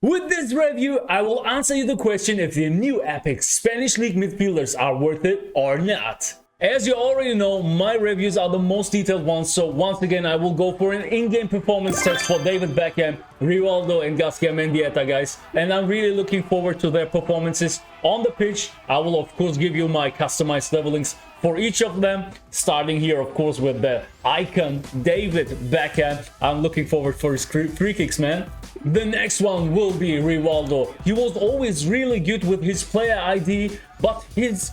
With this review, I will answer you the question if the new EPICS Spanish League midfielders are worth it or not. As you already know, my reviews are the most detailed ones, so once again I will go for an in-game performance test for David Beckham, Rivaldo and Gazkia Mendieta, guys, and I'm really looking forward to their performances on the pitch. I will of course give you my customized levelings for each of them, starting here of course with the icon David Beckham. I'm looking forward for his free kicks, man. The next one will be Rivaldo. He was always really good with his player ID, but his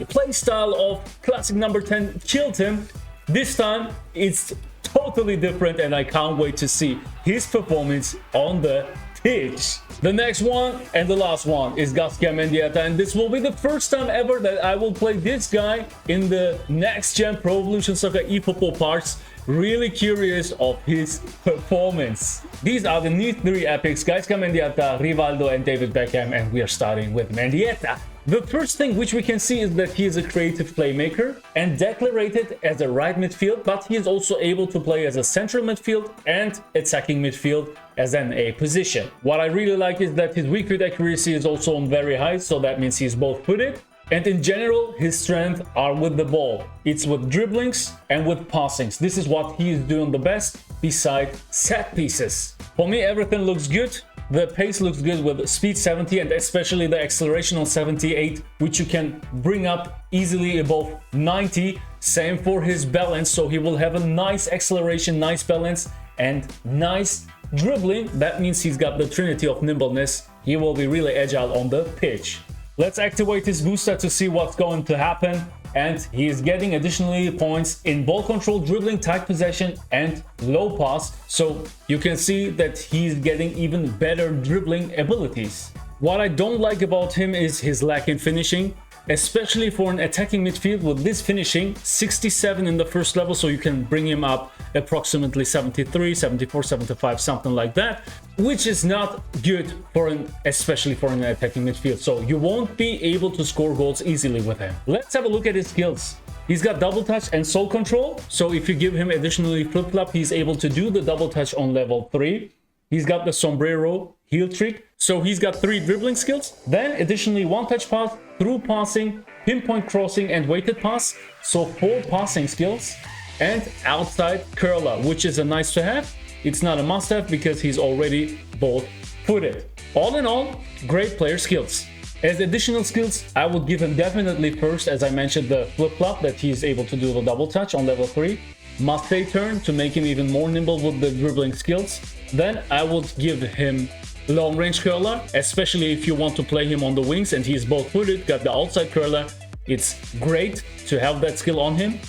play style of classic number 10 killed him. This time it's totally different and I can't wait to see his performance on the pitch. The next one and the last one is Gazkia Mendieta, and this will be the first time ever that I will play this guy in the next gen Pro Evolution Soccer eFootball parts. Really curious of his performance. These are the new three epics: Gazkia Mendieta, Rivaldo and David Beckham, and we are starting with Mendieta. The first thing which we can see is that he is a creative playmaker and declarated as a right midfield, but he is also able to play as a central midfield and attacking midfield as an A position. What I really like is that his weak foot accuracy is also on very high, so that means he's both footed. And in general, his strengths are with the ball. It's with dribblings and with passings. This is what he is doing the best, beside set pieces. For me, everything looks good. The pace looks good with speed 70 and especially the acceleration on 78, which you can bring up easily above 90. Same for his balance, so he will have a nice acceleration, nice balance and nice dribbling. That means he's got the trinity of nimbleness. He will be really agile on the pitch. Let's activate his booster to see what's going to happen. And he is getting additionally points in ball control, dribbling, tight possession and low pass. So you can see that he's getting even better dribbling abilities. What I don't like about him is his lack in finishing, especially for an attacking midfield. With this finishing, 67 in the first level, so you can bring him up approximately 73, 74, 75, something like that, which is not good for especially for an attacking midfield. So you won't be able to score goals easily with him. Let's have a look at his skills. He's got double touch and soul control, so if you give him additionally flip-flop, he's able to do the double touch on level 3. He's got the sombrero heel trick, so he's got 3 dribbling skills. Then additionally 1 touch pass, through passing, pinpoint crossing and weighted pass, so 4 passing skills. And outside curler, which is a nice to have. It's not a must have because he's already both footed. All in all, great player skills. As additional skills, I would give him definitely first, as I mentioned, the flip-flop, that he's able to do the double touch on level 3. Must stay turn to make him even more nimble with the dribbling skills. Then I would give him long range curler, especially if you want to play him on the wings and he's both footed, got the outside curler. It's great to have that skill on him.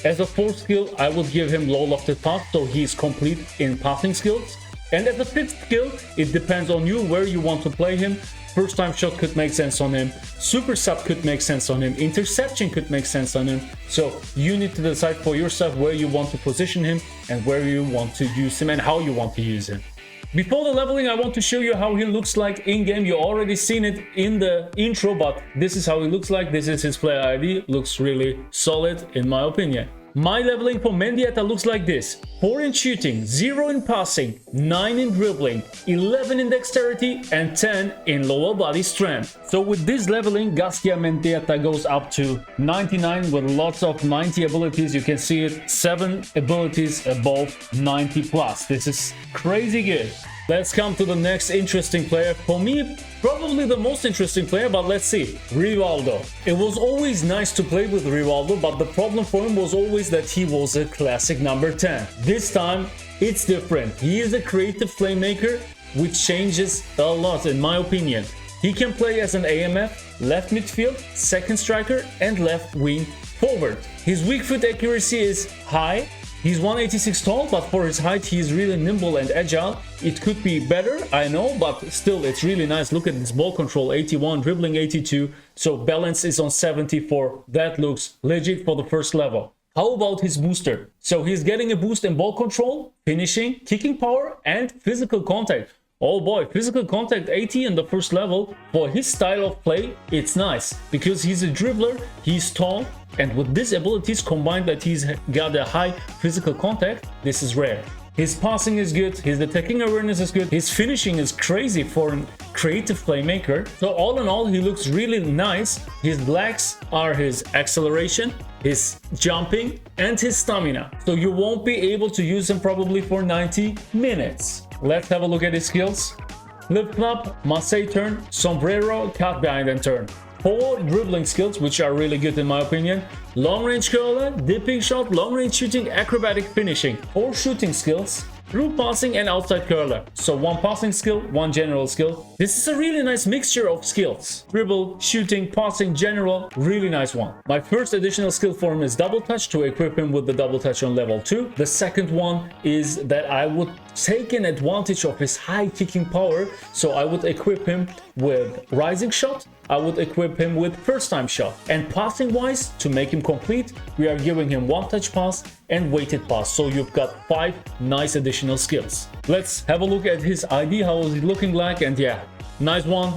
As a fourth skill, I would give him low lofted pass, so he's complete in passing skills. And as a fifth skill, it depends on you where you want to play him. First time shot could make sense on him, super sub could make sense on him, interception could make sense on him. So you need to decide for yourself where you want to position him and where you want to use him and how you want to use him. Before the leveling, I want to show you how he looks like in-game. You already seen it in the intro, but this is how he looks like. This is his player ID. Looks really solid in my opinion. My leveling for Mendieta looks like this: 4 in shooting, 0 in passing, 9 in dribbling, 11 in dexterity and 10 in lower body strength. So with this leveling, Gazkia Mendieta goes up to 99 with lots of 90 abilities. You can see it, 7 abilities above 90 plus. This is crazy good. Let's come to the next interesting player. For me, probably the most interesting player, but let's see. Rivaldo. It was always nice to play with Rivaldo, but the problem for him was always that he was a classic number 10. This time, it's different. He is a creative playmaker, which changes a lot in my opinion. He can play as an AMF, left midfield, second striker, and left wing forward. His weak foot accuracy is high. He's 186 tall, but for his height, he's really nimble and agile. It could be better, I know, but still, it's really nice. Look at this ball control, 81, dribbling 82. So balance is on 74. That looks legit for the first level. How about his booster? So he's getting a boost in ball control, finishing, kicking power, and physical contact. Oh boy, physical contact 80 in the first level. For his style of play, it's nice because he's a dribbler, he's tall, and with these abilities combined that he's got a high physical contact, this is rare. His passing is good, his attacking awareness is good, his finishing is crazy for a creative playmaker. So all in all, he looks really nice. His lacks are his acceleration, his jumping, and his stamina. So you won't be able to use him probably for 90 minutes. Let's have a look at his skills. Flip flop, Massey turn, sombrero, cut behind and turn. 4 dribbling skills, which are really good in my opinion. Long range curler, dipping shot, long range shooting, acrobatic finishing. 4 shooting skills, through passing and outside curler. So 1 passing skill, 1 general skill. This is a really nice mixture of skills. Dribble, shooting, passing, general, really nice one. My first additional skill for him is double touch to equip him with the double touch on level 2. The second one is that I would take an advantage of his high kicking power. So I would equip him with rising shot. I would equip him with first time shot. And passing wise, to make him complete, we are giving him one touch pass and weighted pass. So you've got 5 nice additional skills. Let's have a look at his ID, how is it looking like, and yeah, nice one,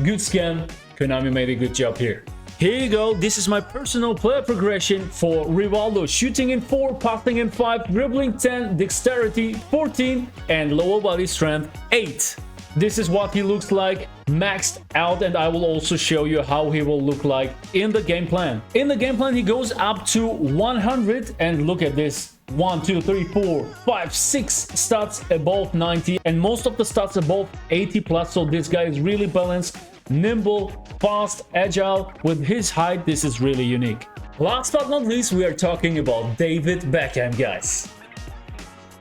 good scan. Konami made a good job here. Here you go, this is my personal player progression for Rivaldo. Shooting in 4, passing in 5, dribbling 10, dexterity 14, and lower body strength 8. This is what he looks like maxed out, and I will also show you how he will look like in the game plan. In the game plan, he goes up to 100, and look at this. 1, 2, 3, 4, 5, 6 stats above 90, and most of the stats above 80 plus. So this guy is really balanced, nimble, fast, agile. With his height, this is really unique. Last but not least, we are talking about David Beckham, guys.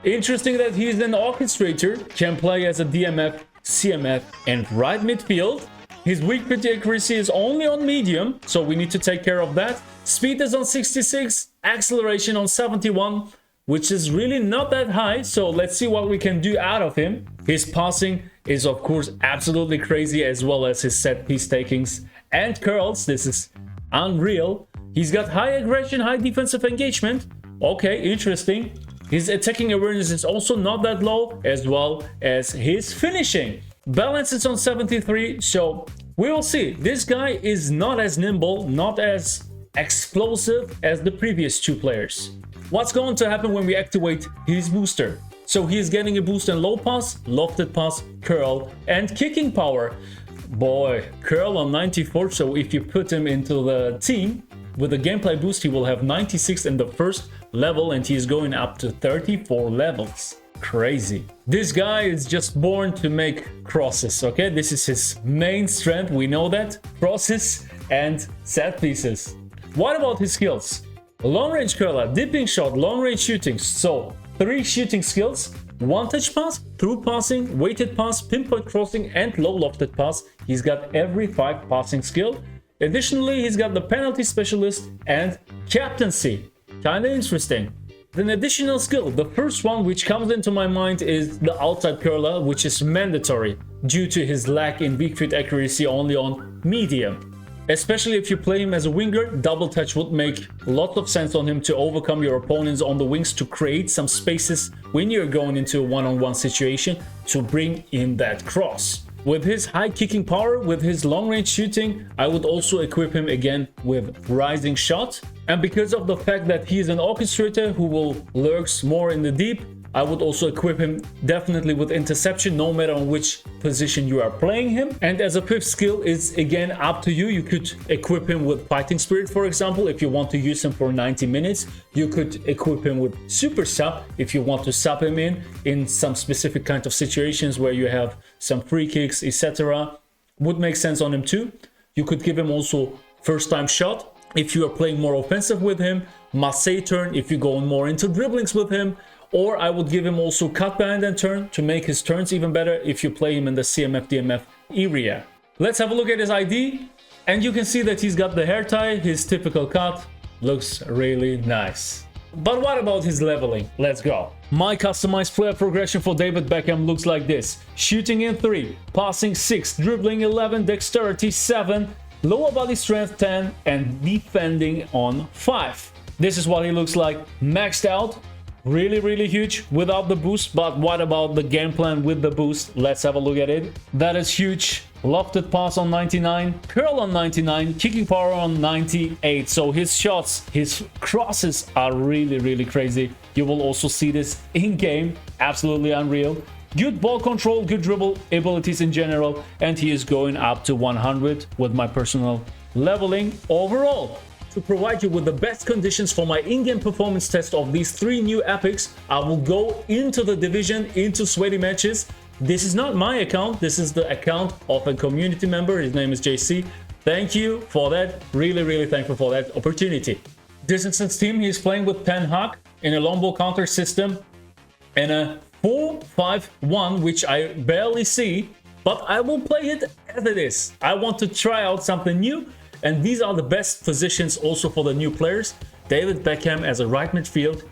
Interesting that he's an orchestrator, can play as a DMF, CMF, and right midfield. His weak foot accuracy is only on medium, so we need to take care of that. Speed is on 66, acceleration on 71, which is really not that high, so let's see what we can do out of him. His passing is of course absolutely crazy, as well as his set piece takings and curls. This is unreal. He's got high aggression, high defensive engagement. Okay, interesting. His attacking awareness is also not that low, as well as his finishing. Balance is on 73, so we will see. This guy is not as nimble, not as explosive as the previous 2 players. What's going to happen when we activate his booster? So he's getting a boost in low pass, lofted pass, curl, and kicking power. Boy, curl on 94, so if you put him into the team, with the gameplay boost, he will have 96 in the first level, and he's going up to 34 levels. Crazy. This guy is just born to make crosses, okay? This is his main strength, we know that. Crosses and set pieces. What about his skills? Long range curler, dipping shot, long range shooting. So 3 shooting skills, 1 touch pass, through passing, weighted pass, pinpoint crossing, and low lofted pass. He's got every 5 passing skill. Additionally, he's got the penalty specialist and captaincy. Kinda interesting. An additional skill, the first one which comes into my mind is the outside curler, which is mandatory due to his lack in weak foot accuracy only on medium. Especially if you play him as a winger, double touch would make lots of sense on him to overcome your opponents on the wings, to create some spaces when you're going into a one-on-one situation to bring in that cross. With his high kicking power, with his long range shooting, I would also equip him again with rising shot. And because of the fact that he's an orchestrator who will lurks more in the deep, I would also equip him definitely with interception, no matter on which position you are playing him. And as a 5th skill, it's again up to you. You could equip him with fighting spirit, for example, if you want to use him for 90 minutes. You could equip him with super sub if you want to sub him in some specific kind of situations where you have some free kicks, etc. Would make sense on him too. You could give him also first time shot if you are playing more offensive with him, Massey turn if you go more into dribblings with him. Or I would give him also cut behind and turn to make his turns even better if you play him in the CMF DMF area. Let's have a look at his ID, and you can see that he's got the hair tie, his typical cut. Looks really nice. But what about his leveling? Let's go. My customized player progression for David Beckham looks like this. Shooting in 3, passing 6, dribbling 11, dexterity 7, lower body strength 10, and defending on 5. This is what he looks like maxed out. Really huge without the boost. But what about the game plan with the boost? Let's have a look at it. That is huge. Lofted pass on 99, curl on 99, kicking power on 98. So his shots, his crosses are really, really crazy. You will also see this in game. Absolutely unreal. Good ball control, good dribble abilities in general, and he is going up to 100 with my personal leveling overall. To provide you with the best conditions for my in-game performance test of these 3 new epics, I will go into the division, into sweaty matches. This is not my account, this is the account of a community member. His name is JC. Thank you for that. Really, really thankful for that opportunity. This instance team, he's playing with Ten Hag in a long ball counter system and a 4-5-1, which I barely see, but I will play it as it is. I want to try out something new, and these are the best positions also for the new players. David Beckham as a right midfield,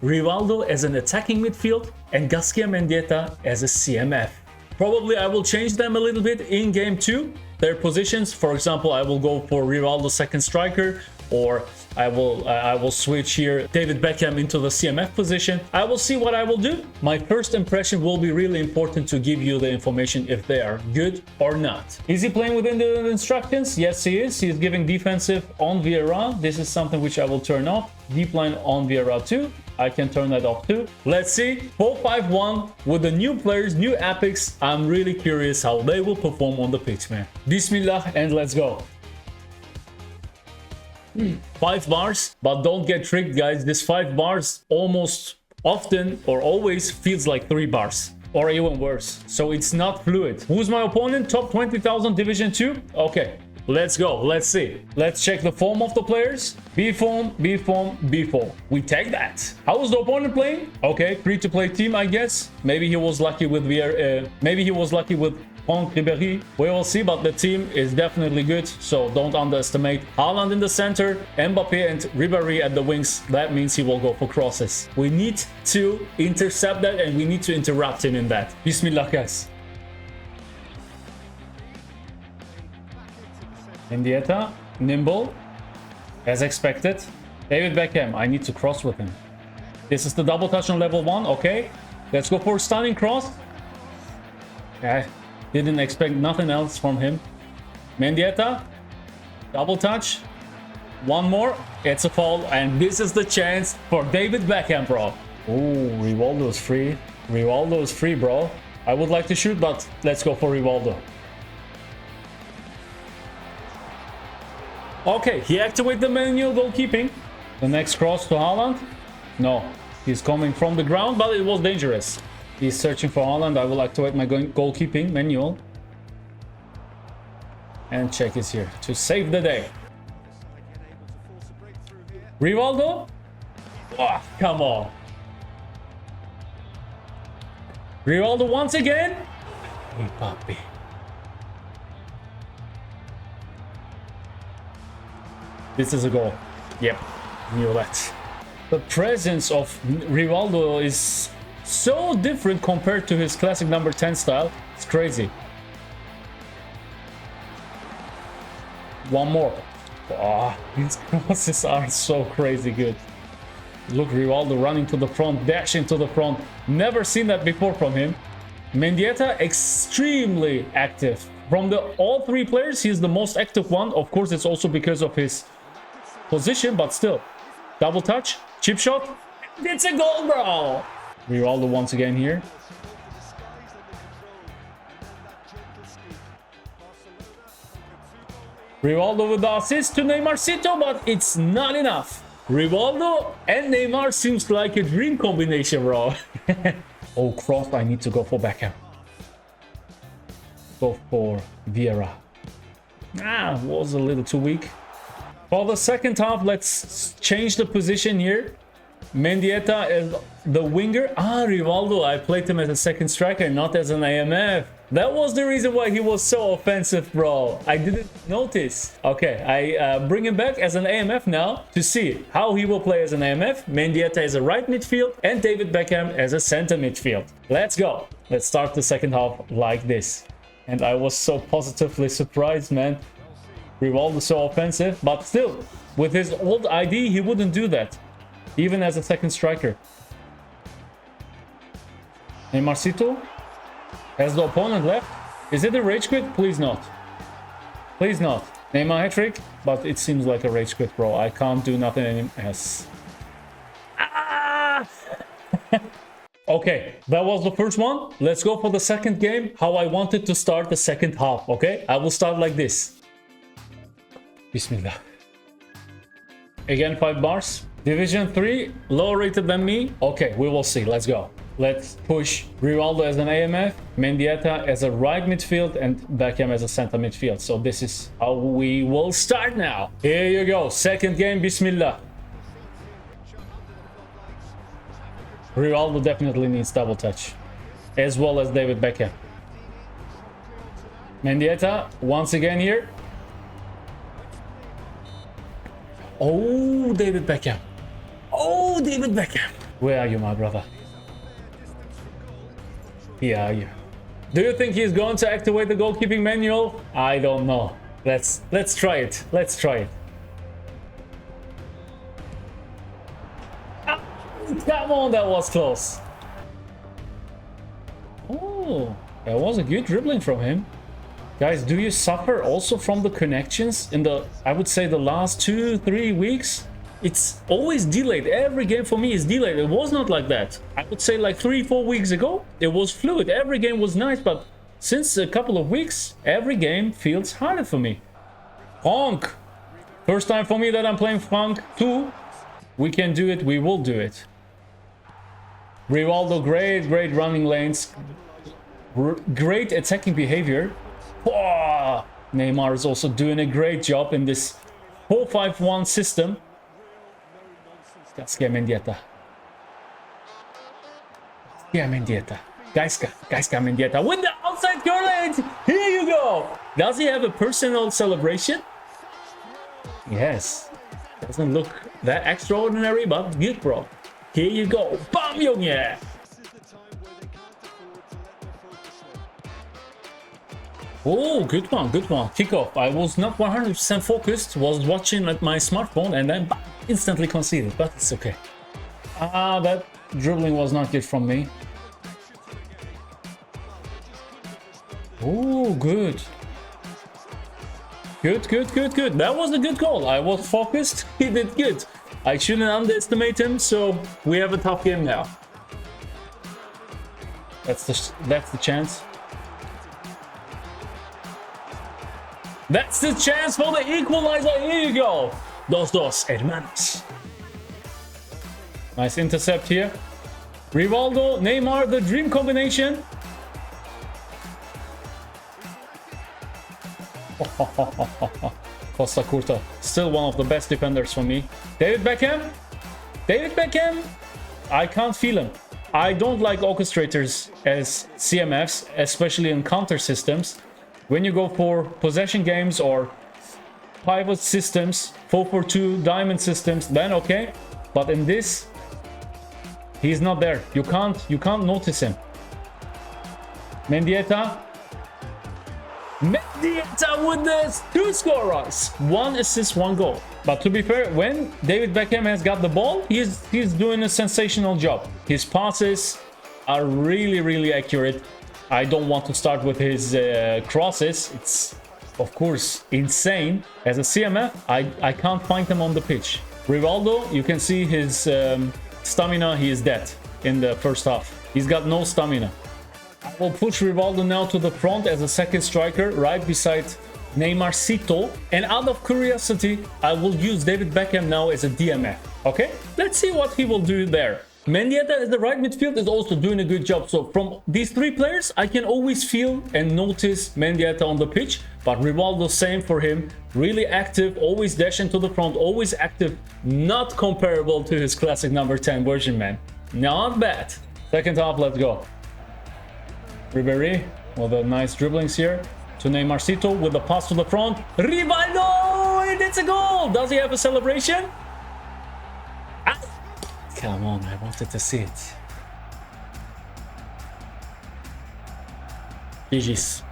Rivaldo as an attacking midfield, and Gazkia Mendieta as a CMF. Probably I will change them a little bit in game 2, their positions. For example, I will go for Rivaldo second striker, or I will switch here David Beckham into the CMF position. I will see what I will do. My first impression will be really important to give you the information if they are good or not. Is he playing within the instructions? Yes, he is. He is giving defensive on Vieira. This is something which I will turn off. Deep line on Vieira too. I can turn that off too. Let's see. 4-5-1 with the new players, new epics. I'm really curious how they will perform on the pitch, man. Bismillah, and let's go. 5 bars, but don't get tricked, guys. This 5 bars almost often or always feels like 3 bars or even worse. So it's not fluid. Who's my opponent? Top 20,000 Division 2. Okay, let's go. Let's see. Let's check the form of the players. B form, B form, B form. We take that. How is the opponent playing? Okay, free-to-play team, I guess. Maybe he was lucky with Franck Ribéry. We will see, but the team is definitely good, so don't underestimate. Haaland in the center, Mbappé and Ribéry at the wings. That means he will go for crosses. We need to intercept that, and we need to interrupt him in that. Bismillah, guys. Mendieta, nimble, as expected. David Beckham, I need to cross with him. This is the double touch on level 1, okay. Let's go for a stunning cross. Okay. Didn't expect nothing else from him. Mendieta, double touch. One more, it's a foul, and this is the chance for David Beckham, bro. Oh, Rivaldo is free. Rivaldo is free, bro. I would like to shoot, but let's go for Rivaldo. Okay, he activated the manual goalkeeping. The next cross to Haaland. No, he's coming from the ground, but it was dangerous. He's searching for Haaland. I will activate my goalkeeping manual. And check is here to save the day. Rivaldo? Oh, come on. Rivaldo once again? Hey, puppy. This is a goal. Yep, knew that. The presence of Rivaldo is so different compared to his classic number 10 style. It's crazy. One more. Oh, these crosses are so crazy good. Look, Rivaldo running to the front, dashing to the front. Never seen that before from him. Mendieta, extremely active. From all 3 players, he's the most active one. Of course, it's also because of his position, but still. Double touch, chip shot. It's a goal, bro! Rivaldo once again here. Rivaldo with the assist to Neymarcito, but it's not enough. Rivaldo and Neymar seems like a dream combination, bro. Oh, cross, I need to go for Beckham. Go for Vieira. Was a little too weak. For the second half, let's change the position here. Mendieta is the winger. Rivaldo, I played him as a second striker, not as an AMF. That was the reason why he was so offensive, bro. I didn't notice. Okay, I bring him back as an AMF now to see how he will play as an AMF. Mendieta as a right midfield and David Beckham as a center midfield. Let's go. Let's start the second half like this. And I was so positively surprised, man. Rivaldo so offensive, but still, with his old ID, he wouldn't do that. Even as a second striker. Neymarcito has the opponent left. Is it a rage quit? Please not. Please not. Neymar hat-trick, but it seems like a rage quit, bro. I can't do nothing anymore. Yes. Ah! Okay, that was the first one. Let's go for the second game. How I wanted to start the second half, okay? I will start like this. Bismillah. Again, 5 bars. Division 3, lower rated than me. Okay, we will see. Let's go. Let's push Rivaldo as an AMF, Mendieta as a right midfield, and Beckham as a center midfield. So this is how we will start now. Here you go. Second game, Bismillah. Rivaldo definitely needs double touch, as well as David Beckham. Mendieta once again here. Oh, David Beckham. Oh, David Beckham. Where are you, my brother? Here are you. Do you think he's going to activate the goalkeeping manual? I don't know. Let's try it. Let's try it. Come on, that was close. Oh, that was a good dribbling from him. Guys, do you suffer also from the connections in the, I would say, the last 2-3 weeks? It's always delayed. Every game for me is delayed. It was not like that. I would say like 3-4 weeks ago, it was fluid. Every game was nice, but since a couple of weeks, every game feels harder for me. Funk. First time for me that I'm playing Funk 2. We can do it. We will do it. Rivaldo, great running lanes. Great attacking behavior. Oh, Neymar is also doing a great job in this 4-5-1 system. Gazkia Mendieta. Gazkia Mendieta. Gazkia Mendieta with the outside curling. Here you go. Does he have a personal celebration? Yes. Doesn't look that extraordinary, but good, bro. Here you go. Bam, Young. Oh, good one, good one. Kickoff. I was not 100% focused, was watching at my smartphone, and then instantly conceded, but it's okay. That dribbling was not good from me. Oh, good. Good. That was a good goal. I was focused. He did good. I shouldn't underestimate him, so we have a tough game now. That's the chance. That's the chance for the equalizer. Here you go. Dos hermanos. Nice intercept here. Rivaldo, Neymar, the dream combination. Costa Curta, still one of the best defenders for me. David Beckham. I can't feel him. I don't like orchestrators as CMFs, especially in counter systems. When you go for possession games or pivot systems, 4-4-2 diamond systems, then okay. But in this, he's not there. You can't notice him. Mendieta with the 2 scorers, 1 assist, 1 goal. But to be fair, when David Beckham has got the ball, he's doing a sensational job. His passes are really accurate. I don't want to start with his crosses. It's, of course, insane. As a CMF, I can't find him on the pitch. Rivaldo, you can see his stamina. He is dead in the first half. He's got no stamina. I will push Rivaldo now to the front as a second striker, right beside Neymarcito. And out of curiosity, I will use David Beckham now as a DMF. Okay? Let's see what he will do there. Mendieta as the right midfield is also doing a good job. So from these 3 players, I can always feel and notice Mendieta on the pitch. But Rivaldo, same for him. Really active, always dashing to the front, always active. Not comparable to his classic number 10 version, man. Not bad. Second half, let's go. Ribery with the nice dribblings here to Neymarcito with the pass to the front. Rivaldo! And it's a goal! Does he have a celebration? Come on, I wanted to see it. GG's.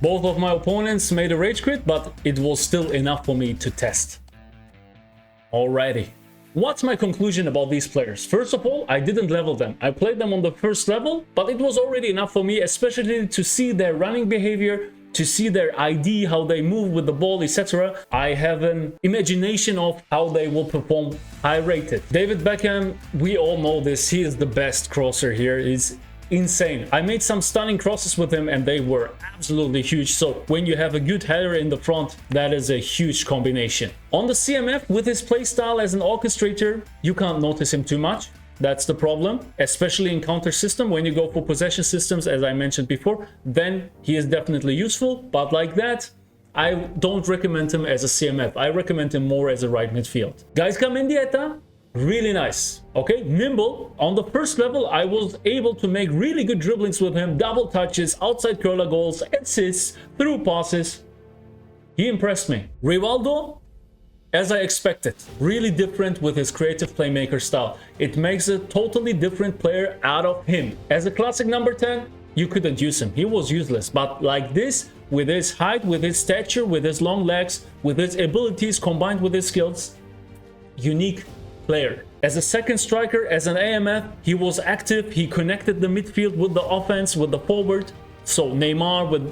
Both of my opponents made a rage quit, but it was still enough for me to test. Alrighty. What's my conclusion about these players? First of all, I didn't level them. I played them on the first level, but it was already enough for me, especially to see their running behavior, to see their ID, how they move with the ball, etc. I have an imagination of how they will perform high rated. David Beckham, we all know this. He is the best crosser here. He's insane. I made some stunning crosses with him and they were absolutely huge. So when you have a good header in the front, that is a huge combination. On the CMF, with his playstyle as an orchestrator, you can't notice him too much. That's the problem, especially in counter system. When you go for possession systems, as I mentioned before, then he is definitely useful. But like that, I don't recommend him as a CMF. I recommend him more as a right midfield. Gazkia Mendieta, really nice. Okay, nimble. On the first level, I was able to make really good dribblings with him, double touches, outside curler goals, assists, through passes. He impressed me. Rivaldo, as I expected, really different with his creative playmaker style. It makes a totally different player out of him. As a classic number 10, you couldn't use him. He was useless. But like this, with his height, with his stature, with his long legs, with his abilities combined with his skills, unique player. As a second striker, as an AMF, he was active. He connected the midfield with the offense, with the forward. So Neymar with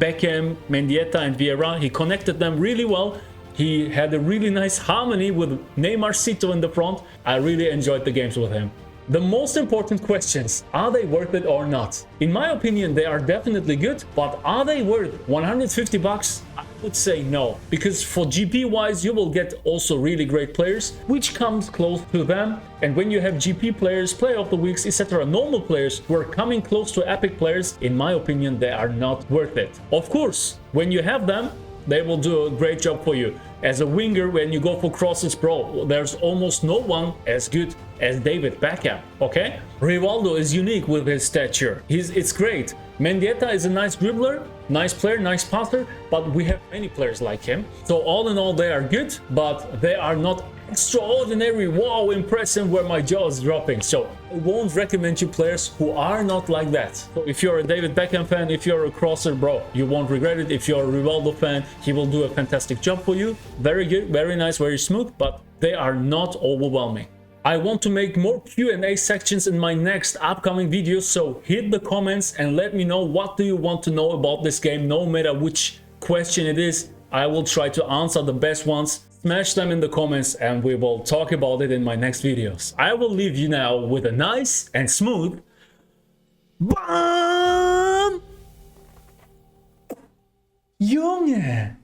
Beckham, Mendieta and Vieira, he connected them really well. He had a really nice harmony with Neymarcito in the front. I really enjoyed the games with him. The most important questions, are they worth it or not? In my opinion, they are definitely good, but are they worth 150 bucks? I would say no, because for GP wise, you will get also really great players, which comes close to them. And when you have GP players, player of the weeks, etc., normal players who are coming close to epic players, in my opinion, they are not worth it. Of course, when you have them, they will do a great job for you. As a winger, when you go for crosses, bro, there's almost no one as good as David Beckham, okay? Rivaldo is unique with his stature. It's great. Mendieta is a nice dribbler, nice player, nice passer, but we have many players like him. So all in all, they are good, but they are not extraordinary, wow, impressive, where my jaw is dropping. So I won't recommend you players who are not like that. So if you're a David Beckham fan, if you're a crosser, bro, you won't regret it. If you're a Rivaldo fan, he will do a fantastic job for you. Very good, very nice, very smooth, but they are not overwhelming. I want to make more Q&A sections in my next upcoming videos, so hit the comments and let me know what do you want to know about this game. No matter which question it is, I will try to answer the best ones. Smash them in the comments and we will talk about it in my next videos. I will leave you now with a nice and smooth BAM! Junge!